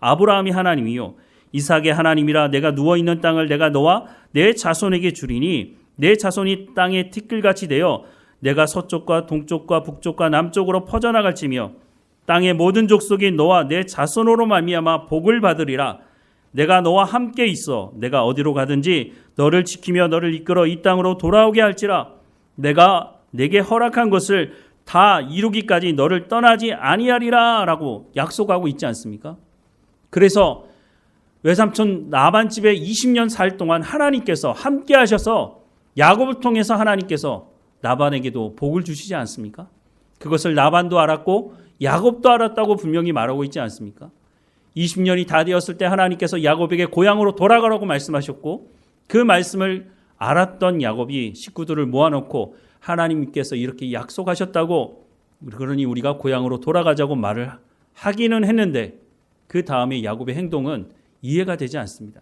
아브라함이 하나님이요 이삭의 하나님이라. 내가 누워있는 땅을 내가 너와 내 자손에게 주리니 내 자손이 땅의 티끌같이 되어 내가 서쪽과 동쪽과 북쪽과 남쪽으로 퍼져나갈지며 땅의 모든 족속이 너와 내 자손으로 말미암아 복을 받으리라. 내가 너와 함께 있어 내가 어디로 가든지 너를 지키며 너를 이끌어 이 땅으로 돌아오게 할지라. 내가 내게 허락한 것을 다 이루기까지 너를 떠나지 아니하리라 라고 약속하고 있지 않습니까? 그래서 외삼촌 라반 집에 20년 살 동안 하나님께서 함께 하셔서 야곱을 통해서 하나님께서 라반에게도 복을 주시지 않습니까? 그것을 라반도 알았고 야곱도 알았다고 분명히 말하고 있지 않습니까? 20년이 다 되었을 때 하나님께서 야곱에게 고향으로 돌아가라고 말씀하셨고 그 말씀을 알았던 야곱이 식구들을 모아놓고 하나님께서 이렇게 약속하셨다고 그러니 우리가 고향으로 돌아가자고 말을 하기는 했는데 그 다음에 야곱의 행동은 이해가 되지 않습니다.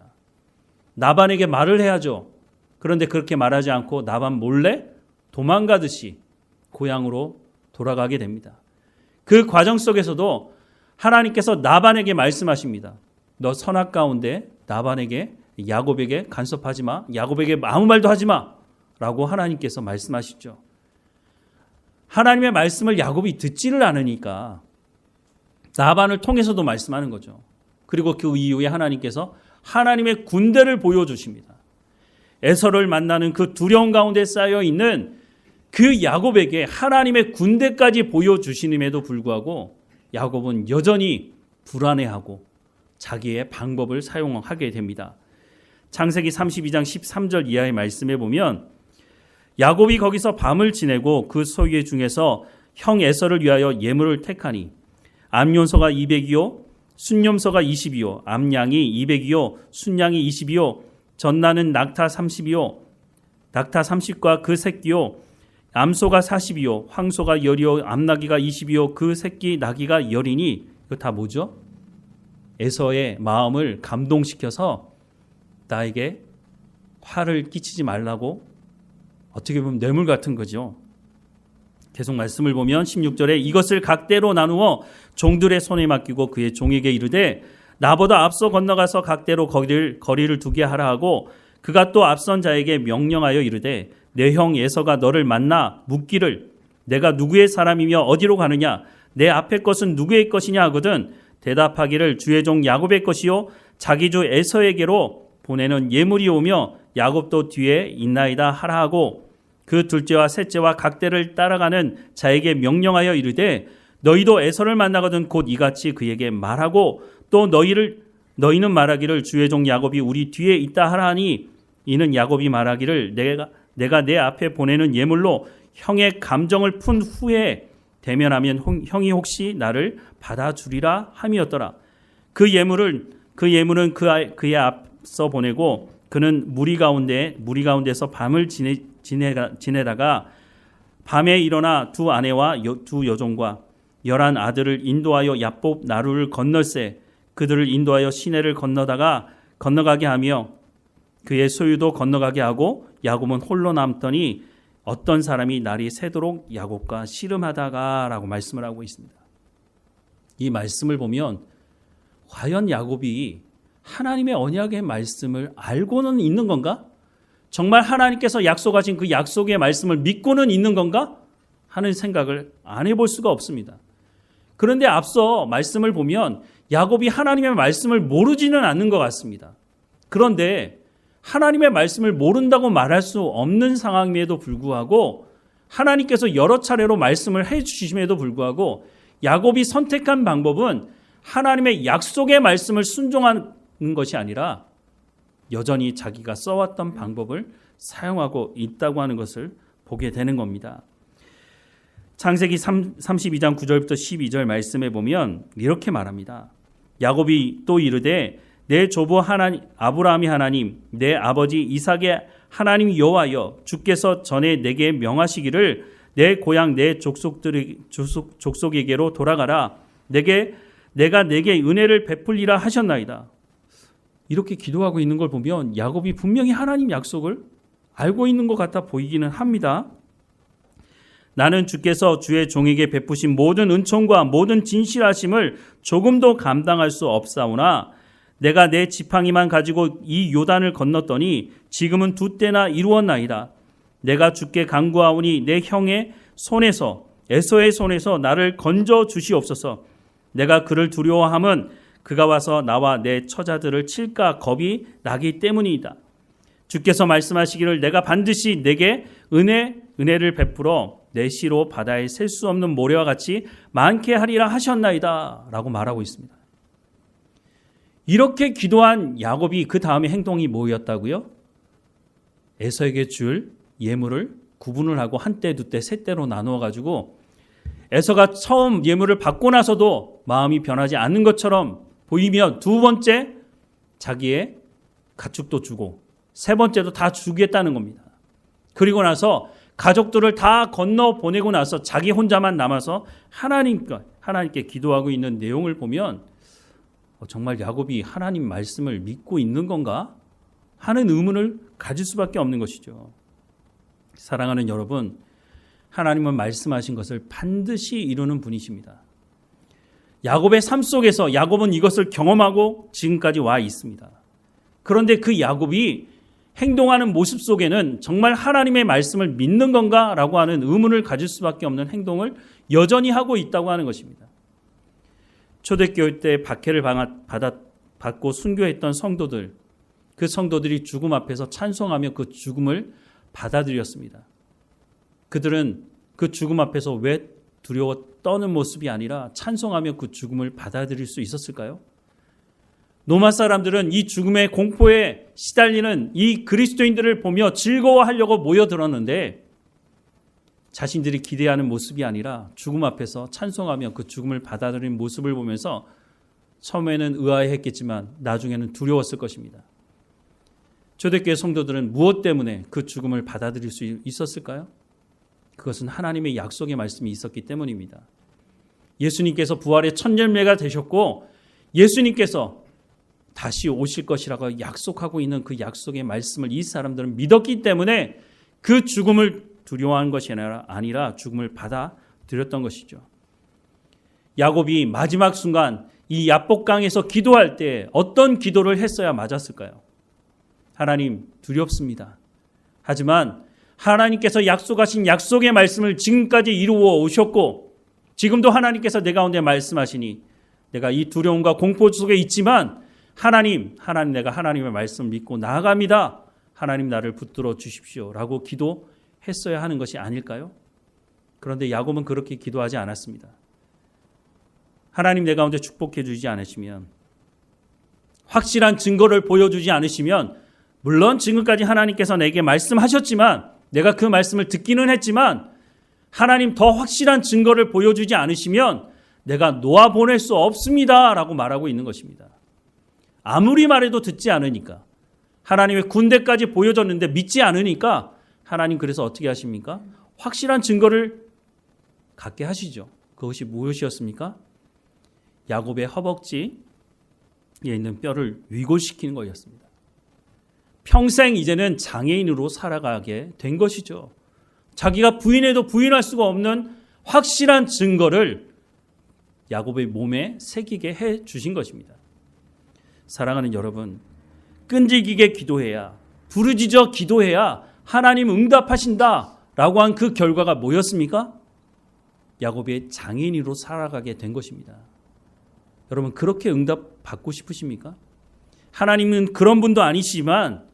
나반에게 말을 해야죠. 그런데 그렇게 말하지 않고 나반 몰래 도망가듯이 고향으로 돌아가게 됩니다. 그 과정 속에서도 하나님께서 나반에게 말씀하십니다. 너 선악 가운데 나반에게 야곱에게 간섭하지 마. 야곱에게 아무 말도 하지 마. 라고 하나님께서 말씀하시죠. 하나님의 말씀을 야곱이 듣지를 않으니까 나반을 통해서도 말씀하는 거죠. 그리고 그 이후에 하나님께서 하나님의 군대를 보여주십니다. 에서를 만나는 그 두려움 가운데 쌓여있는 그 야곱에게 하나님의 군대까지 보여주시님에도 불구하고 야곱은 여전히 불안해하고 자기의 방법을 사용하게 됩니다. 창세기 32장 13절 이하의 말씀에 보면 야곱이 거기서 밤을 지내고 그 소유 중에서 형 에서를 위하여 예물을 택하니 암염소가 200이요 순염소가 20이요 암양이 200이요 순양이 20이요 전나는 낙타 30이요 낙타 30과 그 새끼요 암소가 40이요 황소가 10이요 암나귀가 20이요 그 새끼 나귀가 10이니 이거 다 뭐죠? 에서의 마음을 감동시켜서 나에게 화를 끼치지 말라고 어떻게 보면 뇌물 같은 거죠. 계속 말씀을 보면 16절에 이것을 각대로 나누어 종들의 손에 맡기고 그의 종에게 이르되 나보다 앞서 건너가서 각대로 거리를 두게 하라 하고 그가 또 앞선 자에게 명령하여 이르되 내 형 에서가 너를 만나 묻기를 내가 누구의 사람이며 어디로 가느냐 내 앞의 것은 누구의 것이냐 하거든 대답하기를 주의 종 야곱의 것이요 자기 주 에서에게로 보내는 예물이 오며 야곱도 뒤에 있나이다 하라 하고 그 둘째와 셋째와 각대를 따라가는 자에게 명령하여 이르되 너희도 에서를 만나거든 곧 이같이 그에게 말하고 또 너희는 말하기를 주의 종 야곱이 우리 뒤에 있다 하라니 이는 야곱이 말하기를 내가 내 앞에 보내는 예물로 형의 감정을 푼 후에 대면하면 형이 혹시 나를 받아주리라 함이었더라. 그 예물은 그의 앞서 보내고 그는 무리 가운데서 밤을 지내다가 밤에 일어나 두 아내와 두 여종과 11 아들을 인도하여 야복 나루를 건널세 그들을 인도하여 시내를 건너가게 하며 그의 소유도 건너가게 하고 야곱은 홀로 남더니 어떤 사람이 날이 새도록 야곱과 씨름하다가라고 말씀을 하고 있습니다. 이 말씀을 보면 과연 야곱이 하나님의 언약의 말씀을 알고는 있는 건가? 정말 하나님께서 약속하신 그 약속의 말씀을 믿고는 있는 건가? 하는 생각을 안 해볼 수가 없습니다. 그런데 앞서 말씀을 보면 야곱이 하나님의 말씀을 모르지는 않는 것 같습니다. 그런데 하나님의 말씀을 모른다고 말할 수 없는 상황임에도 불구하고 하나님께서 여러 차례로 말씀을 해주심에도 불구하고 야곱이 선택한 방법은 하나님의 약속의 말씀을 순종하는 것이 아니라 여전히 자기가 써왔던 방법을 사용하고 있다고 하는 것을 보게 되는 겁니다. 창세기 32장 9절부터 12절 말씀에 보면 이렇게 말합니다. 야곱이 또 이르되 내 조부 하나님 아브라함이 하나님 내 아버지 이삭의 하나님 여호와여 주께서 전에 내게 명하시기를 내 고향 내 족속에게로 돌아가라 내가 내게 은혜를 베풀리라 하셨나이다. 이렇게 기도하고 있는 걸 보면 야곱이 분명히 하나님 약속을 알고 있는 것 같아 보이기는 합니다. 나는 주께서 주의 종에게 베푸신 모든 은총과 모든 진실하심을 조금도 감당할 수 없사오나 내가 내 지팡이만 가지고 이 요단을 건넜더니 지금은 2때나 이루었나이다. 내가 주께 간구하오니 내 형의 손에서 에서의 손에서 나를 건져 주시옵소서. 내가 그를 두려워함은 그가 와서 나와 내 처자들을 칠까 겁이 나기 때문이다. 주께서 말씀하시기를 내가 반드시 내게 은혜를 베풀어 내 시로 바다에 셀 수 없는 모래와 같이 많게 하리라 하셨나이다 라고 말하고 있습니다. 이렇게 기도한 야곱이 그 다음에 행동이 뭐였다고요? 에서에게 줄 예물을 구분을 하고 한때, 두때, 세때로 나누어 가지고 에서가 처음 예물을 받고 나서도 마음이 변하지 않는 것처럼 보이며 두 번째 자기의 가축도 주고 세 번째도 다 주겠다는 겁니다. 그리고 나서 가족들을 다 건너 보내고 나서 자기 혼자만 남아서 하나님께 기도하고 있는 내용을 보면 정말 야곱이 하나님 말씀을 믿고 있는 건가 하는 의문을 가질 수밖에 없는 것이죠. 사랑하는 여러분, 하나님은 말씀하신 것을 반드시 이루는 분이십니다. 야곱의 삶 속에서 야곱은 이것을 경험하고 지금까지 와 있습니다. 그런데 그 야곱이 행동하는 모습 속에는 정말 하나님의 말씀을 믿는 건가? 라고 하는 의문을 가질 수밖에 없는 행동을 여전히 하고 있다고 하는 것입니다. 초대교회 때 박해를 받고 순교했던 성도들, 그 성도들이 죽음 앞에서 찬송하며 그 죽음을 받아들였습니다. 그들은 그 죽음 앞에서 왜 두려워 떠는 모습이 아니라 찬송하며 그 죽음을 받아들일 수 있었을까요? 로마 사람들은 이 죽음의 공포에 시달리는 이 그리스도인들을 보며 즐거워하려고 모여들었는데 자신들이 기대하는 모습이 아니라 죽음 앞에서 찬송하며 그 죽음을 받아들인 모습을 보면서 처음에는 의아해했겠지만 나중에는 두려웠을 것입니다. 초대교회 성도들은 무엇 때문에 그 죽음을 받아들일 수 있었을까요? 그것은 하나님의 약속의 말씀이 있었기 때문입니다. 예수님께서 부활의 첫 열매가 되셨고 예수님께서 다시 오실 것이라고 약속하고 있는 그 약속의 말씀을 이 사람들은 믿었기 때문에 그 죽음을 두려워한 것이 아니라 죽음을 받아들였던 것이죠. 야곱이 마지막 순간 이 야복강에서 기도할 때 어떤 기도를 했어야 맞았을까요? 하나님, 두렵습니다. 하지만 하나님께서 약속하신 약속의 말씀을 지금까지 이루어 오셨고 지금도 하나님께서 내 가운데 말씀하시니 내가 이 두려움과 공포 속에 있지만 하나님 내가 하나님의 말씀을 믿고 나아갑니다. 하나님 나를 붙들어 주십시오 라고 기도했어야 하는 것이 아닐까요? 그런데 야곱은 그렇게 기도하지 않았습니다. 하나님 내 가운데 축복해 주지 않으시면, 확실한 증거를 보여주지 않으시면, 물론 지금까지 하나님께서 내게 말씀하셨지만 내가 그 말씀을 듣기는 했지만 하나님 더 확실한 증거를 보여주지 않으시면 내가 놓아보낼 수 없습니다 라고 말하고 있는 것입니다. 아무리 말해도 듣지 않으니까, 하나님의 군대까지 보여줬는데 믿지 않으니까 하나님 그래서 어떻게 하십니까? 확실한 증거를 갖게 하시죠. 그것이 무엇이었습니까? 야곱의 허벅지에 있는 뼈를 위골시키는 것이었습니다. 평생 이제는 장애인으로 살아가게 된 것이죠. 자기가 부인해도 부인할 수가 없는 확실한 증거를 야곱의 몸에 새기게 해 주신 것입니다. 사랑하는 여러분, 끈질기게 기도해야, 부르짖어 기도해야 하나님 응답하신다라고 한 그 결과가 뭐였습니까? 야곱의 장애인으로 살아가게 된 것입니다. 여러분, 그렇게 응답받고 싶으십니까? 하나님은 그런 분도 아니시지만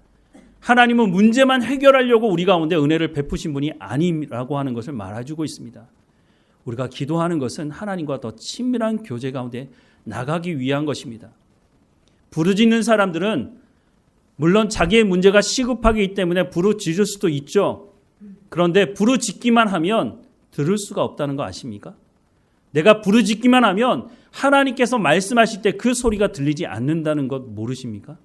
하나님은 문제만 해결하려고 우리 가운데 은혜를 베푸신 분이 아니라고 하는 것을 말해주고 있습니다. 우리가 기도하는 것은 하나님과 더 친밀한 교제 가운데 나가기 위한 것입니다. 부르짖는 사람들은 물론 자기의 문제가 시급하기 때문에 부르짖을 수도 있죠. 그런데 부르짖기만 하면 들을 수가 없다는 거 아십니까? 내가 부르짖기만 하면 하나님께서 말씀하실 때 그 소리가 들리지 않는다는 것 모르십니까?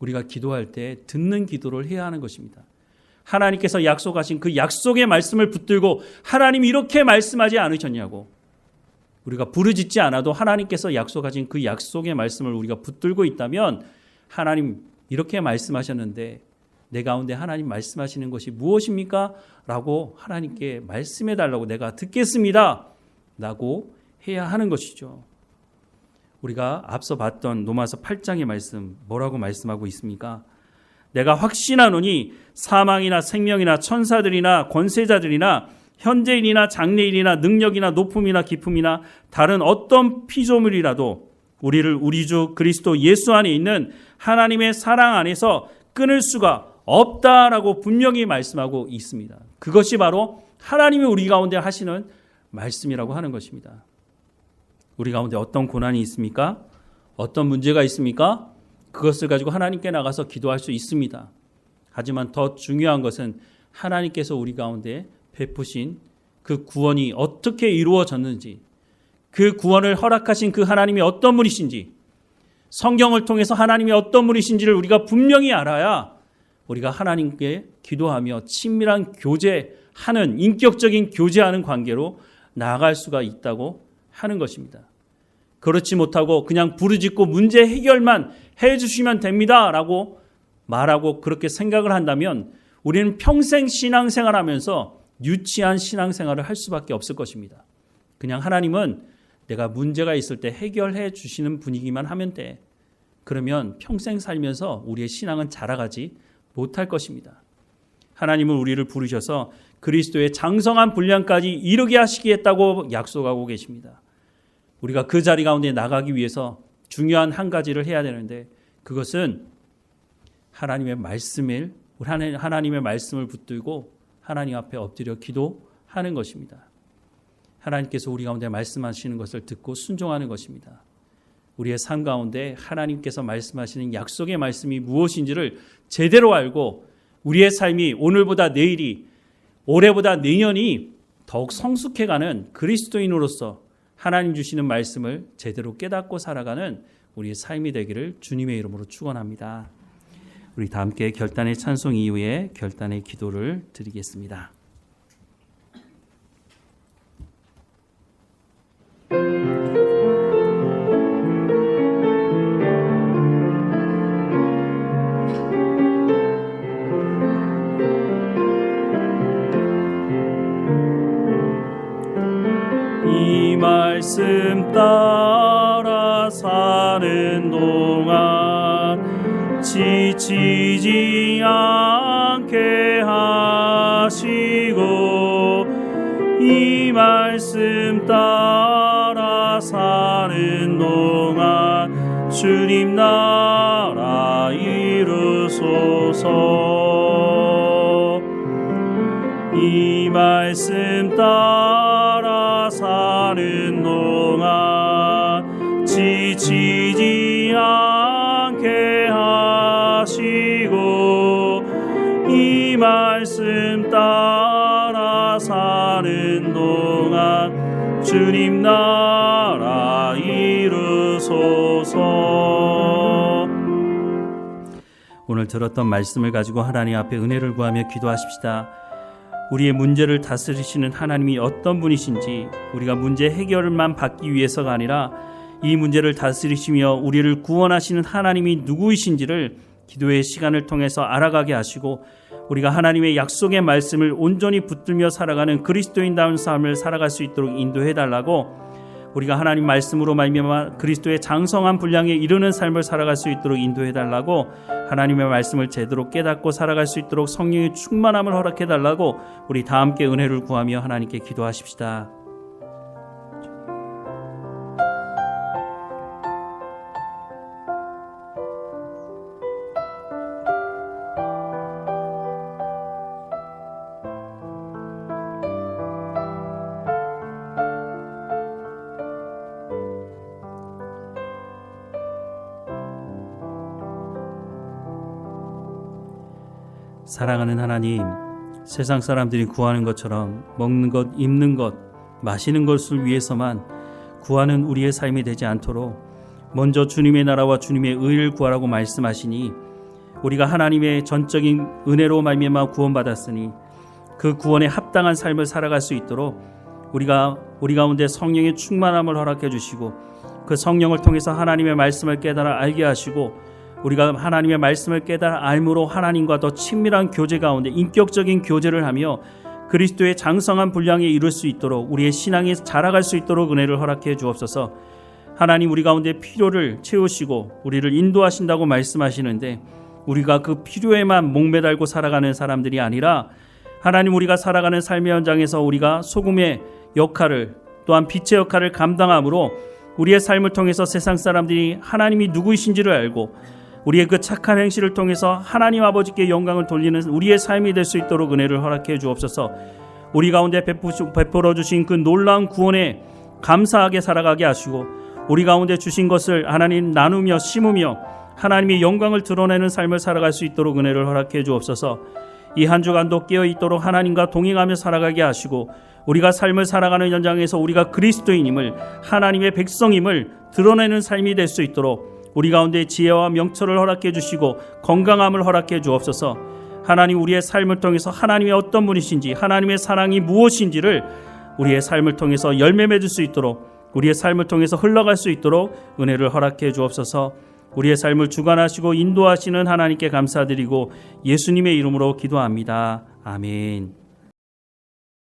우리가 기도할 때 듣는 기도를 해야 하는 것입니다. 하나님께서 약속하신 그 약속의 말씀을 붙들고 하나님 이렇게 말씀하지 않으셨냐고, 우리가 부르짖지 않아도 하나님께서 약속하신 그 약속의 말씀을 우리가 붙들고 있다면 하나님 이렇게 말씀하셨는데 내 가운데 하나님 말씀하시는 것이 무엇입니까? 라고 하나님께 말씀해 달라고 내가 듣겠습니다 라고 해야 하는 것이죠. 우리가 앞서 봤던 로마서 8장의 말씀 뭐라고 말씀하고 있습니까? 내가 확신하노니 사망이나 생명이나 천사들이나 권세자들이나 현재일이나 장래일이나 능력이나 높음이나 깊음이나 다른 어떤 피조물이라도 우리를 우리 주 그리스도 예수 안에 있는 하나님의 사랑 안에서 끊을 수가 없다라고 분명히 말씀하고 있습니다. 그것이 바로 하나님이 우리 가운데 하시는 말씀이라고 하는 것입니다. 우리 가운데 어떤 고난이 있습니까? 어떤 문제가 있습니까? 그것을 가지고 하나님께 나가서 기도할 수 있습니다. 하지만 더 중요한 것은 하나님께서 우리 가운데 베푸신 그 구원이 어떻게 이루어졌는지, 그 구원을 허락하신 그 하나님이 어떤 분이신지, 성경을 통해서 하나님이 어떤 분이신지를 우리가 분명히 알아야 우리가 하나님께 기도하며 친밀한 교제하는, 인격적인 교제하는 관계로 나아갈 수가 있다고 하는 것입니다. 그렇지 못하고 그냥 부르짖고 문제 해결만 해주시면 됩니다 라고 말하고 그렇게 생각을 한다면 우리는 평생 신앙생활하면서 유치한 신앙생활을 할 수밖에 없을 것입니다. 그냥 하나님은 내가 문제가 있을 때 해결해 주시는 분이기만 하면 돼. 그러면 평생 살면서 우리의 신앙은 자라가지 못할 것입니다. 하나님은 우리를 부르셔서 그리스도의 장성한 분량까지 이르게 하시겠다고 약속하고 계십니다. 우리가 그 자리 가운데 나가기 위해서 중요한 한 가지를 해야 되는데 그것은 하나님의 말씀을 하나님의 말씀을 붙들고 하나님 앞에 엎드려 기도하는 것입니다. 하나님께서 우리 가운데 말씀하시는 것을 듣고 순종하는 것입니다. 우리의 삶 가운데 하나님께서 말씀하시는 약속의 말씀이 무엇인지를 제대로 알고 우리의 삶이 오늘보다 내일이, 올해보다 내년이 더욱 성숙해가는 그리스도인으로서 하나님 주시는 말씀을 제대로 깨닫고 살아가는 우리의 삶이 되기를 주님의 이름으로 축원합니다. 우리 다 함께 결단의 찬송 이후에 결단의 기도를 드리겠습니다. 이 말씀 따라 사는 동안 지치지 않게 하시고 이 말씀 따라 사는 동안 주님 나라 이루소서. 이 말씀 따라 사는 동안 지치지 않게 하시고 이 말씀 따라 사는 동안 주님 나라 이루소서. 오늘 들었던 말씀을 가지고 하나님 앞에 은혜를 구하며 기도하십시다. 우리의 문제를 다스리시는 하나님이 어떤 분이신지 우리가 문제 해결만 받기 위해서가 아니라 이 문제를 다스리시며 우리를 구원하시는 하나님이 누구이신지를 기도의 시간을 통해서 알아가게 하시고 우리가 하나님의 약속의 말씀을 온전히 붙들며 살아가는 그리스도인다운 삶을 살아갈 수 있도록 인도해달라고, 우리가 하나님 말씀으로 말미암아 그리스도의 장성한 분량에 이르는 삶을 살아갈 수 있도록 인도해달라고, 하나님의 말씀을 제대로 깨닫고 살아갈 수 있도록 성령의 충만함을 허락해달라고 우리 다 함께 은혜를 구하며 하나님께 기도하십시다. 사랑하는 하나님, 세상 사람들이 구하는 것처럼 먹는 것, 입는 것, 마시는 것을 위해서만 구하는 우리의 삶이 되지 않도록 먼저 주님의 나라와 주님의 의를 구하라고 말씀하시니 우리가 하나님의 전적인 은혜로 말미암아 구원받았으니 그 구원에 합당한 삶을 살아갈 수 있도록 우리가 우리 가운데 성령의 충만함을 허락해 주시고 그 성령을 통해서 하나님의 말씀을 깨달아 알게 하시고 우리가 하나님의 말씀을 깨달아 알므로 하나님과 더 친밀한 교제 가운데 인격적인 교제를 하며 그리스도의 장성한 분량에 이룰 수 있도록 우리의 신앙이 자라갈 수 있도록 은혜를 허락해 주옵소서. 하나님, 우리 가운데 필요를 채우시고 우리를 인도하신다고 말씀하시는데 우리가 그 필요에만 목매달고 살아가는 사람들이 아니라 하나님, 우리가 살아가는 삶의 현장에서 우리가 소금의 역할을 또한 빛의 역할을 감당함으로 우리의 삶을 통해서 세상 사람들이 하나님이 누구이신지를 알고 우리의 그 착한 행실을 통해서 하나님 아버지께 영광을 돌리는 우리의 삶이 될 수 있도록 은혜를 허락해 주옵소서. 우리 가운데 베풀어 주신 그 놀라운 구원에 감사하게 살아가게 하시고 우리 가운데 주신 것을 하나님 나누며 심으며 하나님의 영광을 드러내는 삶을 살아갈 수 있도록 은혜를 허락해 주옵소서. 이 한 주간도 깨어 있도록 하나님과 동행하며 살아가게 하시고 우리가 삶을 살아가는 현장에서 우리가 그리스도인임을, 하나님의 백성임을 드러내는 삶이 될 수 있도록 우리 가운데 지혜와 명철을 허락해 주시고 건강함을 허락해 주옵소서. 하나님, 우리의 삶을 통해서 하나님의 어떤 분이신지, 하나님의 사랑이 무엇인지를 우리의 삶을 통해서 열매 맺을 수 있도록, 우리의 삶을 통해서 흘러갈 수 있도록 은혜를 허락해 주옵소서. 우리의 삶을 주관하시고 인도하시는 하나님께 감사드리고 예수님의 이름으로 기도합니다. 아멘.